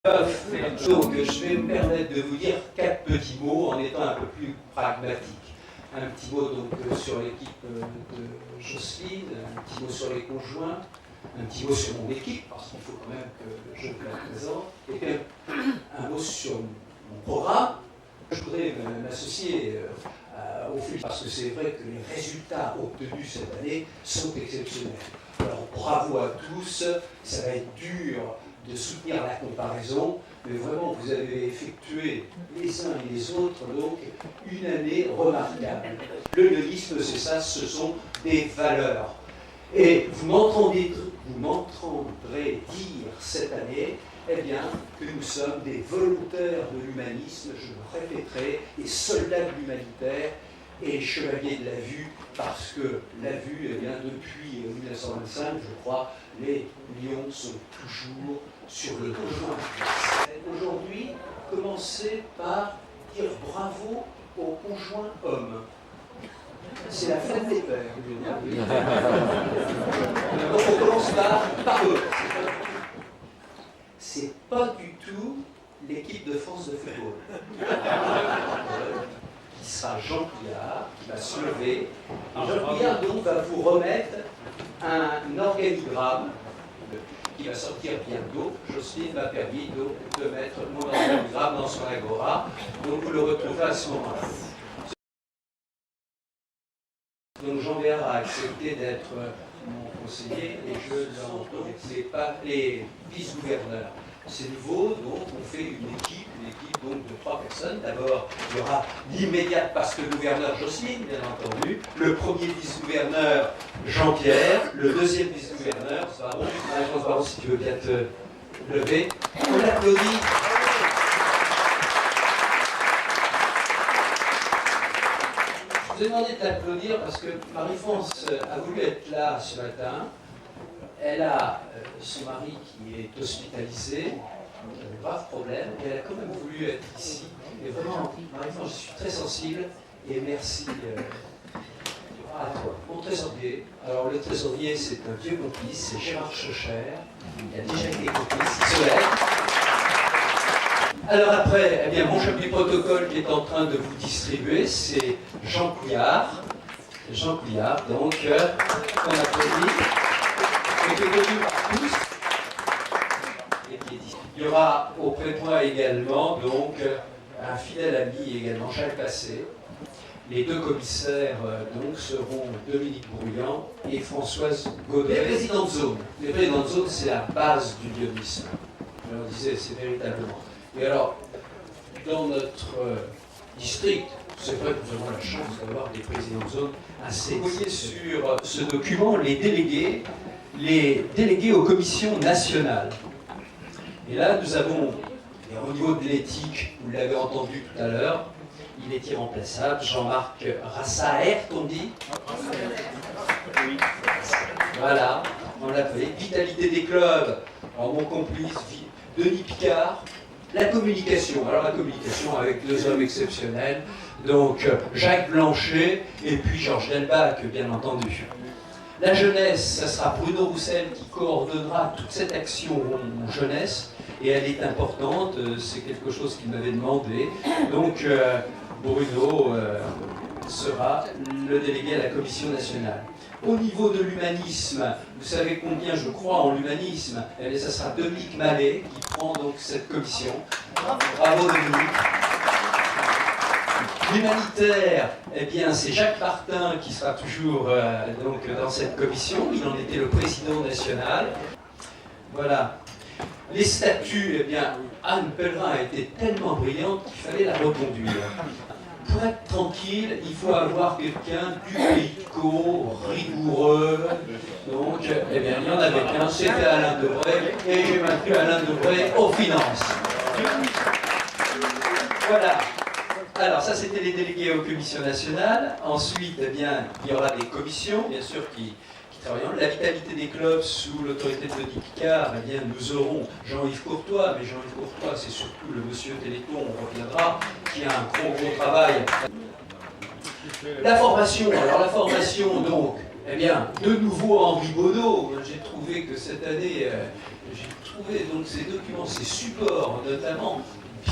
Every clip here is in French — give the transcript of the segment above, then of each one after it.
Donc, je vais me permettre de vous dire 4 petits mots en étant un peu plus pragmatique. Un petit mot donc sur l'équipe de Jocelyne, un petit mot sur les conjoints, un petit mot sur mon équipe, parce qu'il faut quand même que je me la présente, et puis un mot sur mon programme. Je voudrais m'associer au fil, parce que c'est vrai que les résultats obtenus cette année sont exceptionnels. Alors bravo à tous, ça va être dur de soutenir la comparaison, mais vraiment vous avez effectué les uns et les autres donc une année remarquable. Le lyonisme, c'est ça, ce sont des valeurs. Et vous m'entendrez dire cette année, eh bien, que nous sommes des volontaires de l'humanisme, je le répéterai, et soldats de l'humanitaire et chevaliers de la vue, parce que la vue, eh bien, depuis 1925, je crois, les lions sont toujours sur les conjoints. Aujourd'hui, commencez par dire bravo aux conjoints hommes. C'est la fête des pères. Donc on commence par eux. C'est pas du tout l'équipe de France de football. Qui sera Jean Couillard, qui va se lever. Jean Couillard donc va vous remettre un organigramme qui va sortir bientôt. Jocelyne m'a permis donc de mettre mon organigramme dans son agora. Donc vous le retrouverez à ce moment-là. Donc Jean Béard a accepté d'être mon conseiller et je n'en pas les vice-gouverneurs. C'est nouveau, donc on fait une équipe donc de 3 personnes. D'abord, il y aura l'immédiate, parce que le gouverneur Jocelyne, bien entendu, le premier vice-gouverneur Jean-Pierre, le deuxième vice-gouverneur Svaron. Marie-France Baron, si tu veux bien te lever. On l'applaudit. Je vous ai demandé de l'applaudir parce que Marie-France a voulu être là ce matin. Elle a son mari qui est hospitalisé, un grave problème, et elle a quand même voulu être ici. Et vraiment, Marie-France, je suis très sensible, et merci à toi. Mon trésorier, alors le trésorier, c'est un vieux complice, c'est Gérard Chaucher, il a déjà été complice, il se lève. Alors après, eh bien, mon chef du protocole qui est en train de vous distribuer, c'est Jean Couillard. Jean Couillard, donc, qu'on applaudit. Qui est connu par tous. Il y aura auprès de moi également donc un fidèle ami également, Jacques Basset. Les 2 commissaires donc seront Dominique Brouillant et Françoise Godet. Les présidents de zone. Les présidents de zone, c'est la base du lyonisme. Je leur disais, c'est véritablement. Et alors, dans notre district, c'est vrai que nous avons la chance d'avoir des présidents de zone assez. Vous voyez sur ce document les délégués aux commissions nationales. Et là, nous avons, au niveau de l'éthique, vous l'avez entendu tout à l'heure, il est irremplaçable, Jean-Marc Rassaert, on dit. Voilà, on l'appelait. Vitalité des clubs, alors mon complice, Denis Picard. La communication, alors la communication avec 2 hommes exceptionnels, donc Jacques Blanchet et puis Georges Delbach, bien entendu. La jeunesse, ça sera Bruno Roussel qui coordonnera toute cette action jeunesse, et elle est importante, c'est quelque chose qu'il m'avait demandé. Donc Bruno sera le délégué à la Commission nationale. Au niveau de l'humanisme, vous savez combien je crois en l'humanisme, et ça sera Dominique Mallet qui prend donc cette commission. Bravo Dominique. L'humanitaire, eh bien, c'est Jacques Martin qui sera toujours donc, dans cette commission. Il en était le président national. Voilà. Les statuts, eh bien, Anne Pellerin a été tellement brillante qu'il fallait la reconduire. Pour être tranquille, il faut avoir quelqu'un du pays de Caux, rigoureux. Donc, eh bien, il n'y en avait qu'un, c'était Alain Debray, et j'ai maintenu Alain Debray aux finances. Voilà. Alors ça, c'était les délégués aux commissions nationales. Ensuite, eh bien, il y aura des commissions, bien sûr, qui travailleront. La vitalité des clubs sous l'autorité de Denis Picard, eh bien, nous aurons Jean-Yves Courtois, mais Jean-Yves Courtois, c'est surtout le monsieur Téléthon, on reviendra, qui a un gros travail. La formation, alors la formation, donc, eh bien, de nouveau Henri Bonneau. J'ai trouvé que cette année, j'ai trouver donc ces documents, ces supports notamment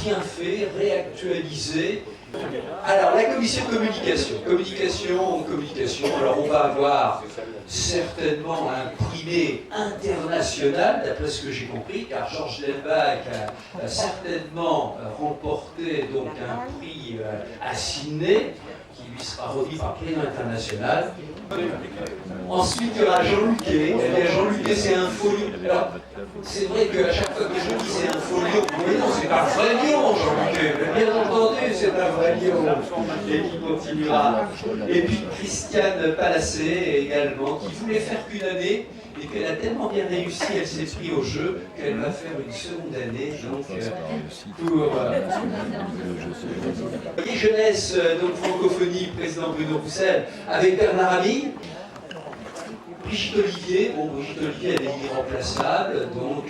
bien faits, réactualisés. Alors la commission communication. Alors on va avoir certainement un primé international, d'après ce que j'ai compris, car Georges Delbach a certainement remporté donc un prix à Sydney, qui lui sera remis par prix international. Ensuite, il y aura Jean Luquet. Jean Luquet, c'est un folio. Alors, c'est vrai qu'à chaque fois que je dis c'est un folio, mais non, c'est un vrai lion, Jean Luquet. Bien entendu, c'est un vrai lion. Et qui continuera. Et puis Christiane Palacé également, qui voulait faire qu'une année, et qu'elle a tellement bien réussi, elle s'est pris au jeu, qu'elle va faire une seconde année, donc pour... Et jeunesse, donc francophonie, président Bruno Roussel, avec Bernard Hamille, Brigitte Olivier, elle est irremplaçable, donc...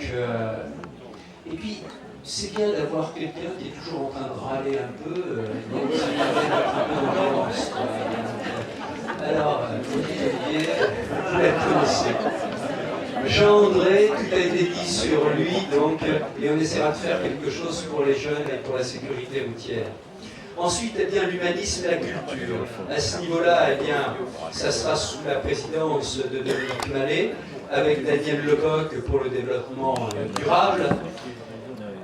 et puis, c'est bien d'avoir quelqu'un qui est toujours en train de râler un peu, donc ça permet d'être un peu dans l'ambiance. Alors, Brigitte Olivier, vous la connaissez. Jean-André, tout a été dit sur lui, donc, et on essaiera de faire quelque chose pour les jeunes et pour la sécurité routière. Ensuite, eh bien, l'humanisme et la culture. À ce niveau-là, eh bien, ça sera sous la présidence de Dominique Mallet, avec Daniel Lecoq pour le développement durable,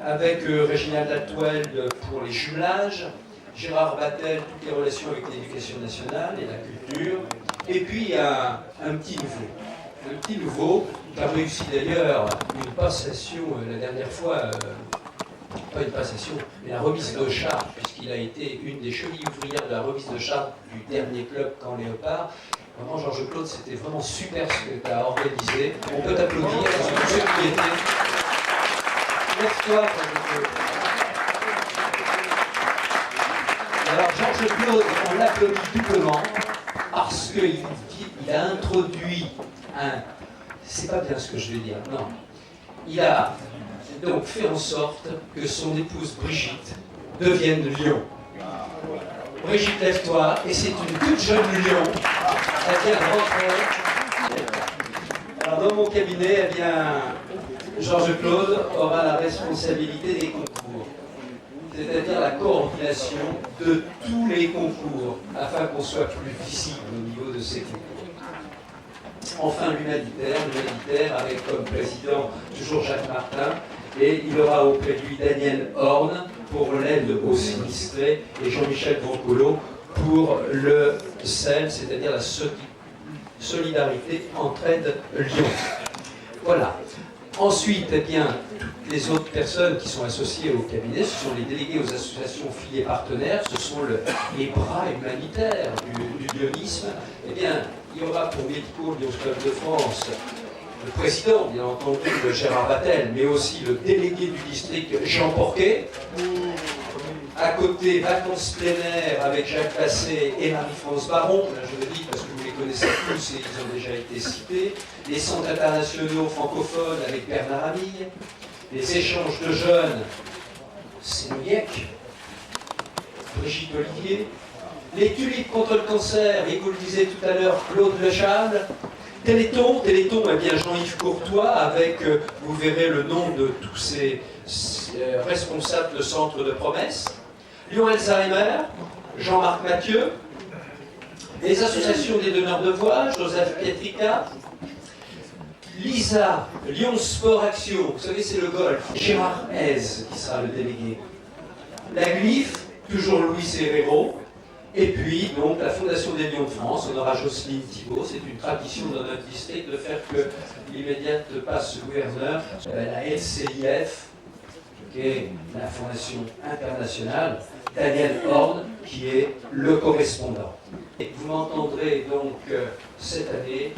avec Réginald Latweld pour les jumelages, Gérard Battel, toutes les relations avec l'éducation nationale et la culture, et puis un petit nouveau. Un petit nouveau qui a réussi d'ailleurs une passation la dernière fois, pas une passation, mais la remise de charte, puisqu'il a été une des chevilles ouvrières de la remise de charte du dernier club Camp Léopard. Vraiment, Georges Claude, c'était vraiment super ce que tu as organisé. On peut t'applaudir parce que ceux qui étaient. Lève-toi, Georges Claude. Alors, Georges Claude, on l'applaudit doublement parce qu'il a introduit c'est pas bien ce que je vais dire, non. Il a donc fait en sorte que son épouse Brigitte devienne lion. Brigitte, lève-toi, et c'est une toute jeune lion. Elle vient de rentrer. Alors dans mon cabinet, eh bien, Georges Claude aura la responsabilité des concours, c'est-à-dire la coordination de tous les concours, afin qu'on soit plus visible au niveau de ces concours. Enfin, l'humanitaire avec comme président toujours Jacques Martin, et il aura auprès de lui Daniel Horn pour l'aide aux sinistrés et Jean-Michel Broncolo pour le SEL, c'est-à-dire la solidarité entraide Lyon. Voilà. Ensuite, eh bien, toutes les autres personnes qui sont associées au cabinet, ce sont les délégués aux associations filles et partenaires, ce sont les bras humanitaires du lyonisme. Eh bien, il y aura pour Médico Lions Club de France le président, bien entendu, de Gérard Battel, mais aussi le délégué du district Jean Porquet. À côté, vacances plein air avec Jacques Basset et Marie-France Baron. Là, je le dis parce que vous les connaissez tous et ils ont déjà été cités. Les centres internationaux francophones avec Bernard Hamille. Les échanges de jeunes, c'est Niec, Brigitte Olivier. Les tulipes contre le cancer, et vous le disiez tout à l'heure, Claude Lechable. Téléthon, eh bien Jean-Yves Courtois, avec, vous verrez le nom de tous ces responsables de centres de promesses. Lyon Alzheimer, Jean-Marc Mathieu. Les associations des donneurs de voix, Joseph Pietrica. Lisa, Lyon Sport Action, vous savez c'est le golf. Gérard Hez qui sera le délégué. La Glyphe, toujours Louis Herrero. Et puis, donc, la Fondation des Lions de France, on aura Jocelyne Thibault. C'est une tradition dans notre district de faire que l'immédiate passe gouverneur, la LCIF, qui est la Fondation internationale, Daniel Horn, qui est le correspondant. Et vous m'entendrez donc cette année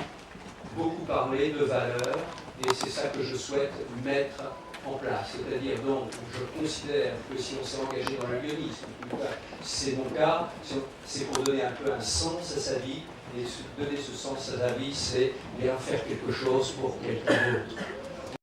beaucoup parler de valeurs, et c'est ça que je souhaite mettre en place. C'est-à-dire, donc, je considère que si on s'est engagé dans le lyonisme, c'est mon cas, c'est pour donner un peu un sens à sa vie, et donner ce sens à sa vie, c'est bien faire quelque chose pour quelqu'un d'autre.